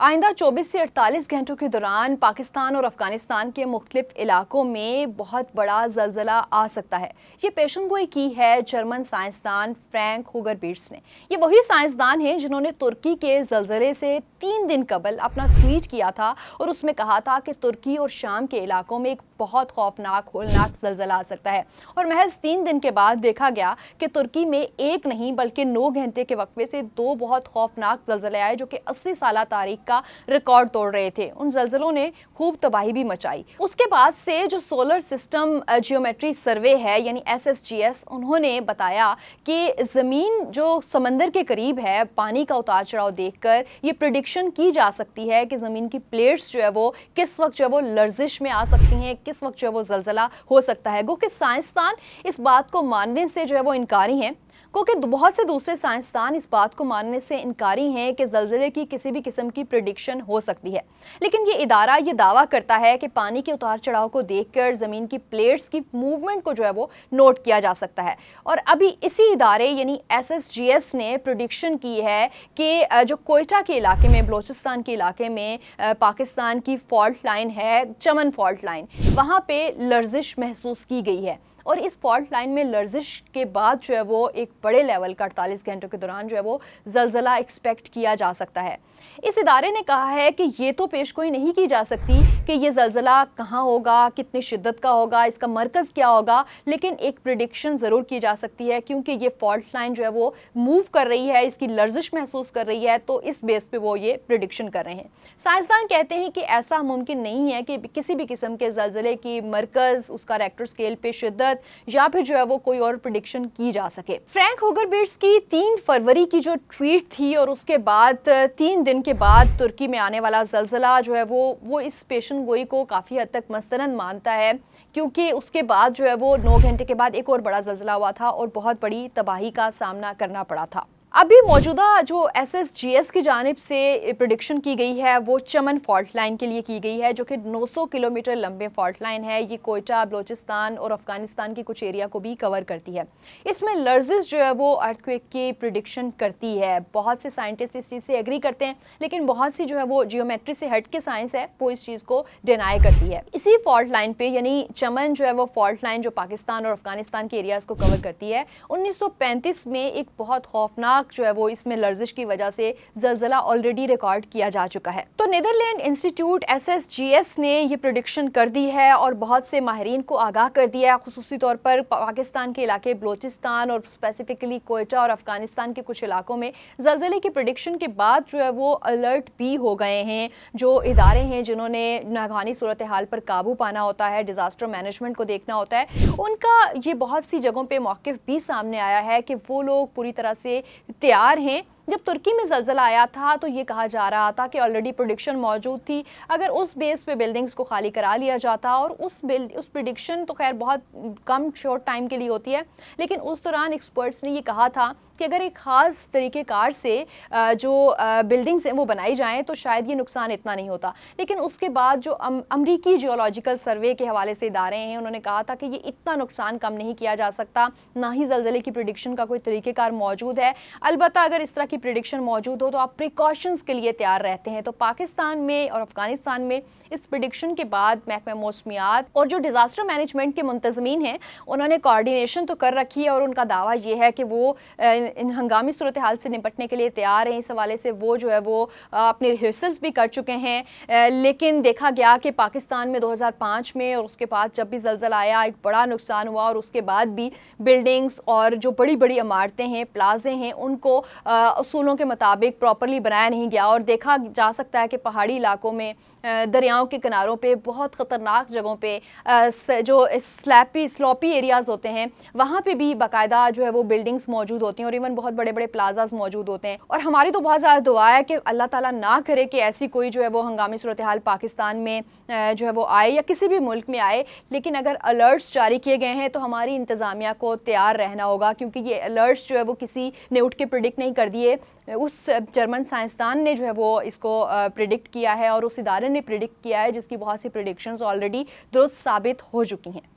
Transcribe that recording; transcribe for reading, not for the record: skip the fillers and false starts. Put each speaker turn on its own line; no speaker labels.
آئندہ 24 سے 48 گھنٹوں کے دوران پاکستان اور افغانستان کے مختلف علاقوں میں بہت بڑا زلزلہ آ سکتا ہے۔ یہ پیشن گوئی کی ہے جرمن سائنسدان فرینک ہوگر بیٹس نے۔ یہ وہی سائنسدان ہیں جنہوں نے ترکی کے زلزلے سے 3 دن قبل اپنا ٹویٹ کیا تھا اور اس میں کہا تھا کہ ترکی اور شام کے علاقوں میں ایک بہت خوفناک ہولناک زلزلہ آ سکتا ہے، اور محض 3 دن کے بعد دیکھا گیا کہ ترکی میں ایک نہیں بلکہ 9 گھنٹے کے وقفے سے 2 بہت خوفناک زلزلے آئے جو کہ 80 سالہ تاریخ کا ریکارڈ توڑ رہے تھے۔ ان زلزلوں نے خوب تباہی بھی مچائی۔ اس کے بعد سے جو سولر سسٹم جیومیٹری سروے ہے یعنی SSGS، انہوں نے بتایا کہ زمین جو سمندر کے قریب ہے، پانی کا اتار چڑھاؤ دیکھ کر یہ پریڈکشن کی جا سکتی ہے کہ زمین کی پلیٹس جو ہے وہ کس وقت جو ہے وہ لرزش میں آ سکتی ہیں، کس وقت جو ہے وہ زلزلہ ہو سکتا ہے۔ گو کہ سائنسدان اس بات کو ماننے سے جو ہے وہ انکاری ہیں، کیونکہ بہت سے دوسرے سائنسدان اس بات کو ماننے سے انکاری ہیں کہ زلزلے کی کسی بھی قسم کی پریڈکشن ہو سکتی ہے۔ لیکن یہ ادارہ یہ دعویٰ کرتا ہے کہ پانی کے اتار چڑھاؤ کو دیکھ کر زمین کی پلیٹس کی موومنٹ کو جو ہے وہ نوٹ کیا جا سکتا ہے۔ اور ابھی اسی ادارے یعنی SSGS نے پریڈکشن کی ہے کہ جو کوئٹہ کے علاقے میں، بلوچستان کے علاقے میں پاکستان کی فالٹ لائن ہے، چمن فالٹ لائن، وہاں پہ لرزش محسوس کی گئی ہے، اور اس فالٹ لائن میں لرزش کے بعد جو ہے وہ ایک بڑے لیول کا 48 گھنٹوں کے دوران جو ہے وہ زلزلہ ایکسپیکٹ کیا جا سکتا ہے۔ اس ادارے نے کہا ہے کہ یہ تو پیشگوئی نہیں کی جا سکتی کہ یہ زلزلہ کہاں ہوگا، کتنی شدت کا ہوگا، اس کا مرکز کیا ہوگا، لیکن ایک پریڈکشن ضرور کی جا سکتی ہے کیونکہ یہ فالٹ لائن جو ہے وہ موو کر رہی ہے، اس کی لرزش محسوس کر رہی ہے، تو اس بیس پہ وہ یہ پریڈکشن کر رہے ہیں۔ سائنسدان کہتے ہیں کہ ایسا ممکن نہیں ہے کہ کسی بھی قسم کے زلزلے کی مرکز، اس کا ریکٹر اسکیل پہ شدت یا پھر جو ہے وہ کوئی اور پریڈکشن کی جا سکے۔ فرینک ہوگر بیٹس کی 3 فروری کی جو ٹویٹ تھی اور اس کے بعد 3 دن کے بعد ترکی میں آنے والا زلزلہ جو ہے وہ اس پیشن گوئی کو کافی حد تک مستند مانتا ہے، کیونکہ اس کے بعد جو ہے وہ 9 گھنٹے کے بعد ایک اور بڑا زلزلہ ہوا تھا اور بہت بڑی تباہی کا سامنا کرنا پڑا تھا۔ ابھی موجودہ جو SSGS کی جانب سے پریڈکشن کی گئی ہے وہ چمن فالٹ لائن کے لیے کی گئی ہے، جو کہ 900 کلومیٹر لمبے فالٹ لائن ہے۔ یہ کوئٹہ، بلوچستان اور افغانستان کی کچھ ایریا کو بھی کور کرتی ہے۔ اس میں لرزش جو ہے وہ ارتھکویک کی پریڈکشن کرتی ہے۔ بہت سے سائنٹسٹ اس چیز سے ایگری کرتے ہیں، لیکن بہت سی جو ہے وہ جیومیٹری سے ہٹ کے سائنس ہے وہ اس چیز کو ڈینائی کرتی ہے۔ اسی فالٹ لائن پہ یعنی چمن جو ہے وہ فالٹ لائن جو پاکستان اور افغانستان کے ایریاز کو کور کرتی ہے، 1935 میں ایک بہت خوفناک جو ہے وہ اس میں لرزش کی وجہ سے زلزلہ آلریڈی ریکارڈ کیا جا چکا ہے۔ تو نیدرلینڈ انسٹیٹیوٹ SSGS نے یہ پریڈکشن کر دی ہے اور بہت سے ماہرین کو آگاہ کر دیا ہے، خصوصی طور پر پاکستان کے علاقے بلوچستان اور اسپیسیفکلی کوئٹہ اور افغانستان کے کچھ علاقوں میں زلزلے کی پریڈکشن کے بعد جو ہے وہ الرٹ بھی ہو گئے ہیں۔ جو ادارے ہیں جنہوں نے ناگہانی صورتحال پر قابو پانا ہوتا ہے، ڈیزاسٹر مینجمنٹ کو دیکھنا ہوتا ہے، ان کا یہ بہت سی جگہوں پہ موقف بھی سامنے آیا ہے کہ وہ لوگ پوری طرح سے تیار ہیں۔ جب ترکی میں زلزلہ آیا تھا تو یہ کہا جا رہا تھا کہ آلریڈی پریڈکشن موجود تھی، اگر اس بیس پہ بلڈنگز کو خالی کرا لیا جاتا، اور اس پریڈکشن تو خیر بہت کم شارٹ ٹائم کے لیے ہوتی ہے، لیکن اس دوران ایکسپرٹس نے یہ کہا تھا کہ اگر ایک خاص طریقہ کار سے جو بلڈنگز ہیں وہ بنائی جائیں تو شاید یہ نقصان اتنا نہیں ہوتا۔ لیکن اس کے بعد جو امریکی جیولوجیکل سروے کے حوالے سے ادارے ہیں، انہوں نے کہا تھا کہ یہ اتنا نقصان کم نہیں کیا جا سکتا، نہ ہی زلزلے کی پریڈکشن کا کوئی طریقہ کار موجود ہے۔ البتہ اگر اس طرح کی پریڈکشن موجود ہو تو آپ پریکاشنز کے لیے تیار رہتے ہیں۔ تو پاکستان میں اور افغانستان میں اس پریڈکشن کے بعد محکمہ موسمیات اور جو ڈیزاسٹر مینجمنٹ کے منتظمین ہیں، انہوں نے کوارڈینیشن تو کر رکھی ہے، اور ان کا دعویٰ یہ ہے کہ وہ ان ہنگامی صورتحال سے نپٹنے کے لیے تیار ہیں۔ اس حوالے سے وہ جو ہے وہ اپنے ریہرسلز بھی کر چکے ہیں، لیکن دیکھا گیا کہ پاکستان میں 2005 میں اور اس کے بعد جب بھی زلزلہ آیا ایک بڑا نقصان ہوا، اور اس کے بعد بھی بلڈنگز اور جو بڑی بڑی عمارتیں ہیں، پلازے ہیں، ان کو اصولوں کے مطابق پراپرلی بنایا نہیں گیا، اور دیکھا جا سکتا ہے کہ پہاڑی علاقوں میں، دریاؤں کے کناروں پہ، بہت خطرناک جگہوں پہ جو سلوپی ایریاز ہوتے ہیں، وہاں پہ بھی باقاعدہ جو ہے وہ بلڈنگز موجود ہوتی ہیں، اور ایون بہت بڑے بڑے پلازاز موجود ہوتے ہیں۔ اور ہماری تو بہت زیادہ دعا ہے کہ اللہ تعالیٰ نہ کرے کہ ایسی کوئی جو ہے وہ ہنگامی صورتحال پاکستان میں جو ہے وہ آئے یا کسی بھی ملک میں آئے، لیکن اگر الرٹس جاری کیے گئے ہیں تو ہماری انتظامیہ کو تیار رہنا ہوگا، کیونکہ یہ الرٹس جو ہے وہ کسی نے اٹھ کے پریڈکٹ نہیں کر دیے۔ اس جرمن سائنسدان نے جو ہے وہ اس کو پریڈکٹ کیا ہے، اور اس ادارے نے پریڈکٹ کیا ہے جس کی بہت سی پریڈکشنز آلریڈی درست ثابت ہو چکی ہیں۔